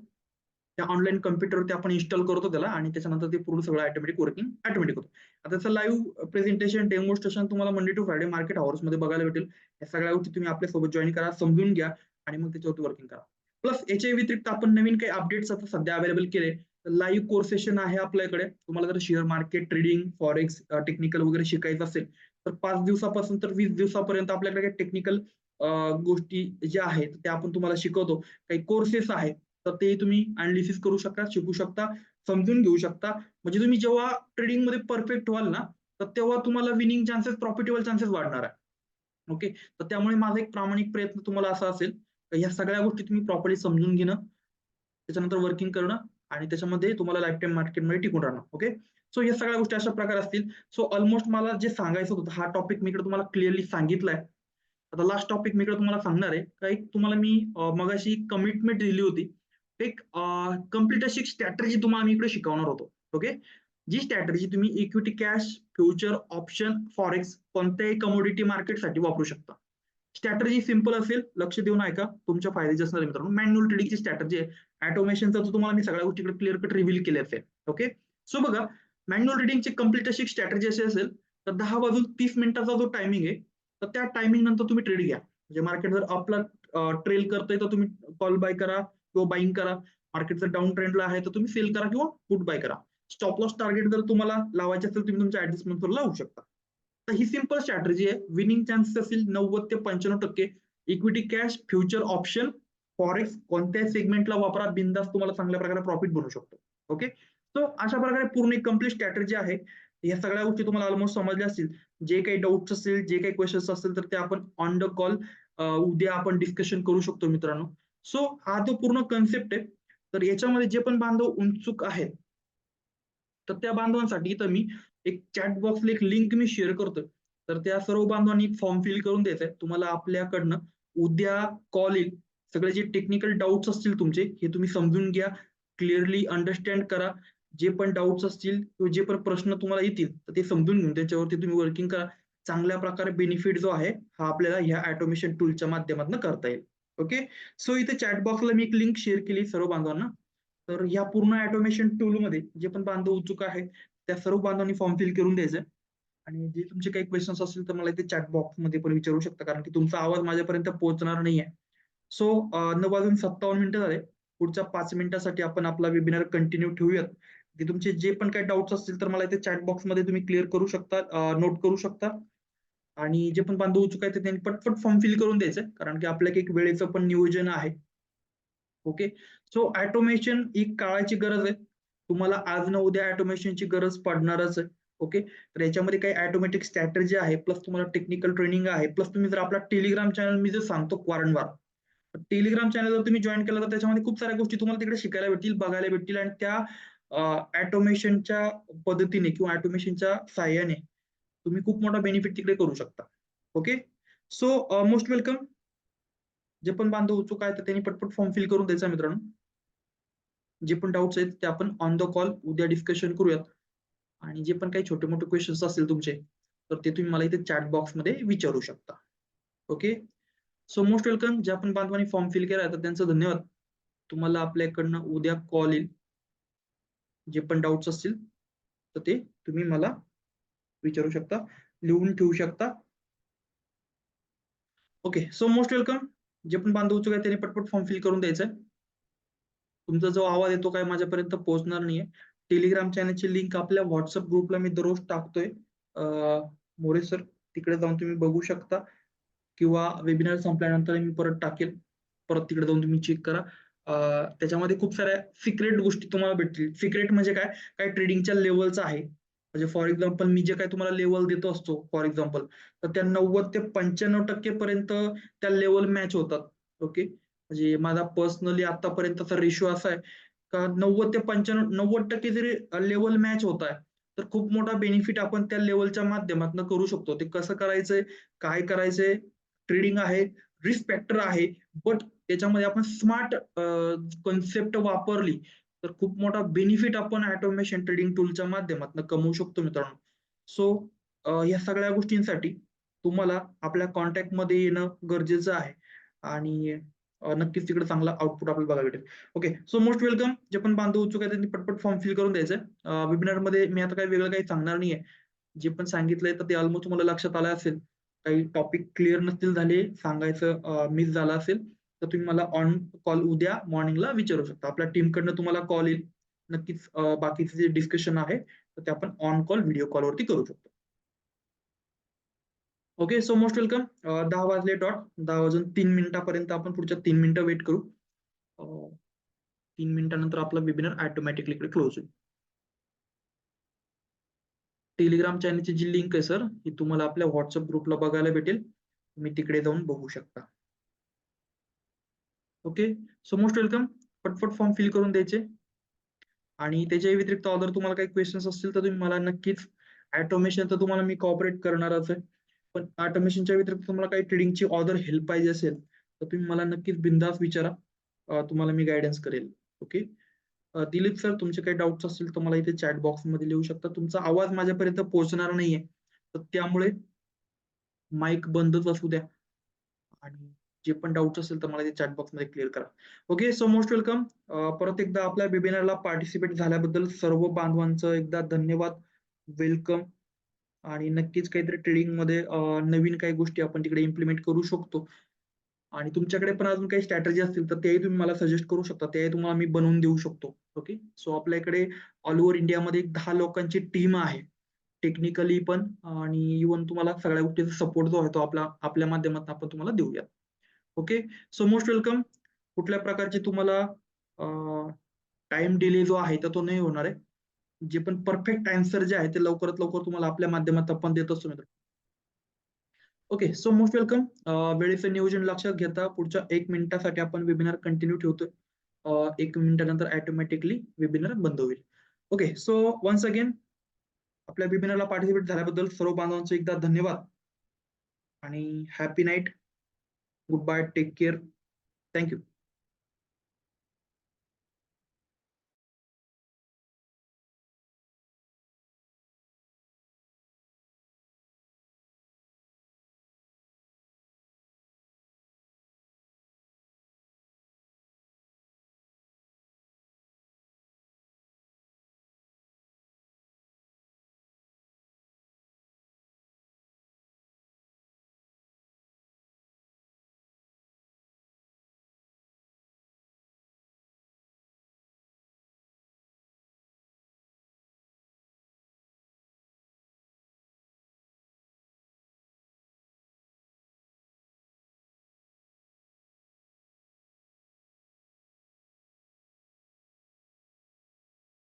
Speaker 1: त्या ऑनलाईन कम्प्युटरवरती आपण इन्स्टॉल करतो त्याला, आणि त्याच्यानंतर ते पूर्ण सगळं ऑटोमॅटिक वर्किंग ऑटोमॅटिक होतं. आता त्याचं लाईव्ह प्रेझेंटेशन डेमॉन्स्ट्रेशन तुम्हाला Monday to Friday market hours मध्ये बघायला भेटेल. या सगळ्या गोष्टी तुम्ही आपल्यासोबत जॉईन करा, समजून घ्या, आणि मग त्याच्यावरती वर्किंग करा. प्लस याच्या व्यतिरिक्त आपण नवीन काही अपडेट्स आता सध्या अवेलेबल केले. लाईव्ह कोर्स सेशन आहे आपल्याकडे. तुम्हाला जर share market, trading, forex, technical वगैरे शिकायचं असेल तर 5 दिवसापासून तर 20 दिवसापर्यंत आपल्याकडे टेक्निकल गोष्टी ज्या आहेत त्या आपण तुम्हाला शिकवतो. काही कोर्सेस आहेत तर ते तुम्ही अनालिसिस करू शकता, शिकू शकता, समजून घेऊ शकता. म्हणजे तुम्ही जेव्हा ट्रेडिंग मध्ये परफेक्ट व्हाल ना, तर तेव्हा तुम्हाला विनिंग चान्सेस, प्रॉफिटेबल चान्सेस वाढणार आहे. ओके. तर त्यामुळे माझा एक प्रामाणिक प्रयत्न तुम्हाला असा असेल, तर ह्या सगळ्या गोष्टी तुम्ही प्रॉपरली समजून घेणं, त्याच्यानंतर वर्किंग करणं, आणि त्याच्यामध्ये तुम्हाला लाईफ टाईम मार्केटमध्ये टिकून राहणं. ओके. सो या सगळ्या गोष्टी अशा प्रकारे असतील. सो ऑलमोस्ट मला जे सांगायचं होतं हा टॉपिक मी इकडे तुम्हाला क्लिअरली सांगितलाय. आता लास्ट टॉपिक मी इकडे तुम्हाला सांगणार आहे. का एक तुम्हाला मी मगाशी कमिटमेंट दिली होती. एक कम्प्लीट अशी स्ट्रॅटेजी तुम्हाला मी इकडे शिकवणार होतो. ओके. जी स्ट्रॅटेजी तुम्ही equity, cash, future, option, forex कोणत्याही कमोडिटी मार्केटसाठी वापरू शकता. स्ट्रॅटेजी सिंपल असेल, लक्ष देऊन ऐका, तुमच्या फायद्याची असणार आहे मित्रांनो. मॅन्युअल ट्रेडिंगची स्ट्रॅटेजी आहे. ऑटोमेशनचा तुम्हाला मी सगळ्या गोष्टी क्लिअर कट रिव्हील केले असेल. ओके. सो बघा, मॅन्युअल ट्रेडिंगची कम्प्लीट अशी स्ट्रॅटेजी अशी असेल, तर 10 वाजून 30 मिनिटाचा जो टायमिंग आहे, तर त्या टायमिंग नंतर तुम्ही ट्रेड घ्या. म्हणजे मार्केट जर अपला ट्रेल करतोय तर तुम्ही कॉल बाय करा किंवा बाईंग करा. मार्केट जर डाऊन ट्रेंडला आहे तर तुम्ही सेल करा किंवा पुट बाय करा. स्टॉप लॉस टार्गेट जर तुम्हाला लावायचे असेल तुम्ही तुमच्या ऍडजस्टमेंटवर लावू शकता. तर ही सिंपल स्ट्रॅटेजी आहे. विनिंग चान्सेस असतील 90 ते 95%. Equity, cash, future, option, forex कोणत्याही सेगमेंटला वापरा, बिंदास तुम्हाला चांगल्या प्रकारे प्रॉफिट बनू शकतो. ओके. सो अशा प्रकारे पूर्ण एक कम्प्लीट स्ट्रॅटेजी आहे. या सगळ्या गोष्टी तुम्हाला ऑलमोस्ट समजल्या असतील. जे काही डाऊट्स असतील, जे काही क्वेश्चन्स असतील तर ते आपण ऑन द कॉल उद्या आपण डिस्कशन करू शकतो मित्रांनो. सो हा जो पूर्ण कन्सेप्ट आहे, तर याच्यामध्ये जे पण बांधव उत्सुक आहेत तर त्या बांधवांसाठी तर मी एक चॅट बॉक्सला एक लिंक मी शेअर करतोय. तर त्या सर्व बांधवांनी फॉर्म फिल करून द्यायचा आहे. तुम्हाला आपल्याकडनं उद्या कॉल येईल. सगळे जे टेक्निकल डाऊट्स असतील तुमचे हे तुम्ही समजून घ्या, क्लिअरली अंडरस्टँड करा. जे पण डाऊट्स असतील किंवा जे पण प्रश्न तुम्हाला येतील तर ते समजून घेऊन त्याच्यावरती तुम्ही वर्किंग करा. चांगल्या प्रकारे बेनिफिट जो आहे हा आपल्याला ह्या ऑटोमेशन टूलच्या माध्यमातून करता येईल. ओके. सो इथे चॅट बॉक्सला मी एक लिंक शेअर केली सर्व बांधवांना. तर या पूर्ण ऑटोमेशन टूलमध्ये जे पण बांधव उत्सुक आहेत त्या सर्व बांधवांनी फॉर्म फिल करून द्यायचं. आणि जे तुमचे काही क्वेश्चन्स असतील तर मला इथे चॅट बॉक्समध्ये पण विचारू शकता, कारण की तुमचा आवाज माझ्यापर्यंत पोहोचणार नाहीये. सो 9 वाजून 57 मिनिटं झाले. पुढच्या 5 मिनिटासाठी आपण आपला वेबिनार कंटिन्यू ठेवूयात. की तुमचे जे पण काही डाऊट्स असतील तर मला इथे चॅट बॉक्समध्ये तुम्ही क्लिअर करू शकता, नोट करू शकता. आणि जे पण बांधव उत्सुक आहेत त्यांनी पटपट फॉर्म फिल करून द्यायचं, कारण की आपल्या एक वेळेचं पण नियोजन आहे. ओके. सो ऑटोमेशन ही काळाची गरज आहे. तुम्हाला आज ना उद्या ऑटोमेशनची गरज पडणारच आहे. ओके. तर याच्यामध्ये काही ऑटोमॅटिक स्ट्रॅटेजी आहे, प्लस तुम्हाला टेक्निकल ट्रेनिंग आहे, प्लस तुम्ही जर आपला टेलिग्राम चॅनल मी जे सांगतो वारंवार, टेलिग्राम चॅनल जर तुम्ही जॉईन केलं तर त्याच्यामध्ये खूप साऱ्या गोष्टी तुम्हाला तिकडे शिकायला भेटतील, बघायला भेटतील, आणि त्या ऑटोमेशनच्या पद्धतीने किंवा ऑटोमेशनच्या सहाय्याने तुम्ही खूप मोठा बेनिफिट तिकडे करू शकता. ओके. So most welcome. जे पण बांधव उत्सुक आहेत तर त्यांनी पटपट फॉर्म फिल करून द्यायचा मित्रांनो. जे पण डाऊट्स आहेत ते आपण ऑन द कॉल उद्या डिस्कशन करूयात. आणि जे पण काही छोटे मोठे क्वेश्चन्स असतील तुमचे तर ते तुम्ही मला इथे चॅट बॉक्समध्ये विचारू शकता. ओके. So most welcome. ज्या पण बांधवांनी फॉर्म फिल केला तर त्यांचं धन्यवाद. तुम्हाला आपल्याकडनं उद्या कॉल येईल. जे पण डाऊट्स असतील तर ते तुम्ही मला विचारू शकता, लिहून ठेवू शकता. ओके. So most welcome. जे पण बांधव उत्सुक आहेत त्यांनी पटपट फॉर्म फिल करून द्यायचा. तुमचा जो आवाज येतो काय माझ्यापर्यंत पोहोचणार नाहीये. टेलिग्राम चॅनलची लिंक आपल्या व्हॉट्सअप ग्रुपला मी दररोज टाकतोय. मोरे सर, तिकडे जाऊन तुम्ही बघू शकता, किंवा वेबिनार संपल्यानंतर मी परत टाकेल. परत तिकडे जाऊन तुम्ही चेक करा. त्याच्यामध्ये खूप साऱ्या सिक्रेट गोष्टी तुम्हाला भेटतील. सिक्रेट म्हणजे काय, काय ट्रेडिंगच्या लेवलचं आहे. म्हणजे फॉर एक्झाम्पल मी जे काही तुम्हाला लेवल देतो असतो फॉर एक्झाम्पल, तर त्या 90 ते 95% पर्यंत त्या लेवल मॅच होतात. ओके. म्हणजे माझा पर्सनली आतापर्यंतचा रेशो असा आहे का 90 ते 95 90% जरी लेव्हल मॅच होत आहे, तर खूप मोठा बेनिफिट आपण त्या लेव्हलच्या माध्यमातून करू शकतो. ते कसं करायचंय, काय करायचंय, ट्रेडिंग आहे, रिस्क फॅक्टर आहे, बट त्याच्यामध्ये आपण स्मार्ट कन्सेप्ट वापरली, तर खूप मोठा बेनिफिट आपण ऑटोमेशन ट्रेडिंग टूलच्या माध्यमातून कमवू शकतो मित्रांनो. सो ह्या सगळ्या गोष्टींसाठी तुम्हाला आपल्या कॉन्टॅक्टमध्ये येणं गरजेचं आहे आणि नक्कीच तिकडे चांगला आउटपुट आपल्याला बघायला भेटेल. ओके. So most welcome. जे पण बांधव उत्सुक आहेत त्यांनी पटपट फॉर्म फिल करून द्यायचं आहे. वेबिनारमध्ये मी आता काही वेगळं काही सांगणार नाहीये. जे पण सांगितलंय तर ते ऑलमोस्ट तुम्हाला लक्षात आलं असेल. काही टॉपिक क्लिअर नसतील झाले, सांगायचं मिस झालं असेल, तर तुम्ही मला ऑन कॉल उद्या मॉर्निंगला विचारू शकता. आपल्या टीमकडनं तुम्हाला कॉल येईल. नक्कीच बाकीचे जे डिस्कशन आहे, तर ते आपण ऑन कॉल व्हिडिओ कॉलवरती करू शकतो. ओके. So most welcome. 10 वाजले डॉट. 10 वाजून 3 मिनिटापर्यंत आपण पुढच्या 3 मिनिटं वेट करू. 3 मिनिटानंतर आपला वेबिनार ऑटोमॅटिकली इकडे क्लोज होईल. टेलिग्राम चॅनलची जी लिंक आहे सर, ही तुम्हाला आपल्या WhatsApp ग्रुपला बघायला भेटेल. तुम्ही तिकडे जाऊन बघू शकता. ओके. So most welcome. पटपट फॉर्म फिल करून द्यायचे. आणि त्याच्या व्यतिरिक्त अदर तुम्हाला काही क्वेश्चन्स असतील तर तुम्ही मला नक्कीच ऑटोमेशन तर तुम्हाला मी कोऑपरेट करणारच आहे. पण ऑटोमेशनच्या व्यतिरिक्त तुम्हाला काही ट्रेडिंगची अदर हेल्प पाहिजे असेल, तर तुम्ही मला नक्कीच बिनधास्त विचारा. तुम्हाला मी गाईडन्स करेल. ओके. दिलीप सर तुमचे काही डाउट्स असतील तर मला इथे चॅट बॉक्समध्ये लिहू शकता. तुमचा आवाज माझ्यापर्यंत पोहोचणार नाहीये. तर त्यामुळे माईक बंदच असू द्या आणि जे पण डाउट्स असेल तर मला ते चॅट बॉक्समध्ये क्लिअर करा. ओके. So most welcome. परत एकदा आपल्या वेबिनारला पार्टिसिपेट झाल्याबद्दल सर्व बांधवांचं एकदा धन्यवाद. वेलकम. आणि नक्कीच काहीतरी ट्रेडिंगमध्ये नवीन काही गोष्टी आपण तिकडे इम्प्लिमेंट करू शकतो. आणि तुमच्याकडे पण अजून काही स्ट्रॅटेजी असतील तर तेही तुम्ही मला सजेस्ट करू शकता. तेही तुम्हाला मी बनवून देऊ शकतो. ओके. सो आपल्या इकडे ऑल ओव्हर इंडियामध्ये 10 लोकांची टीम आहे. टेक्निकली पण आणि इव्हन तुम्हाला सगळ्या गोष्टीचा सपोर्ट जो आहे तो आपल्या माध्यमातून आपण तुम्हाला देऊया. ओके. So most welcome. कुठल्या प्रकारचे तुम्हाला टाईम डिले जो आहे तर तो नाही होणार आहे. जे पण परफेक्ट आन्सर जे आहे ते लवकरात लवकर तुम्हाला आपल्या माध्यमातून आपण देत असतो मित्रांनो. ओके. So most welcome. वेळेचं नियोजन लक्षात घेता पुढच्या 1 मिनिटासाठी आपण वेबिनार कंटिन्यू ठेवतोय. 1 मिनिटानंतर ऑटोमॅटिकली वेबिनार बंद होईल. ओके. सो वन्स अगेन आपल्या वेबिनारला पार्टिसिपेट झाल्याबद्दल सर्व बांधवांचे एकदा धन्यवाद आणि happy night. Good bye. Take care. Thank you.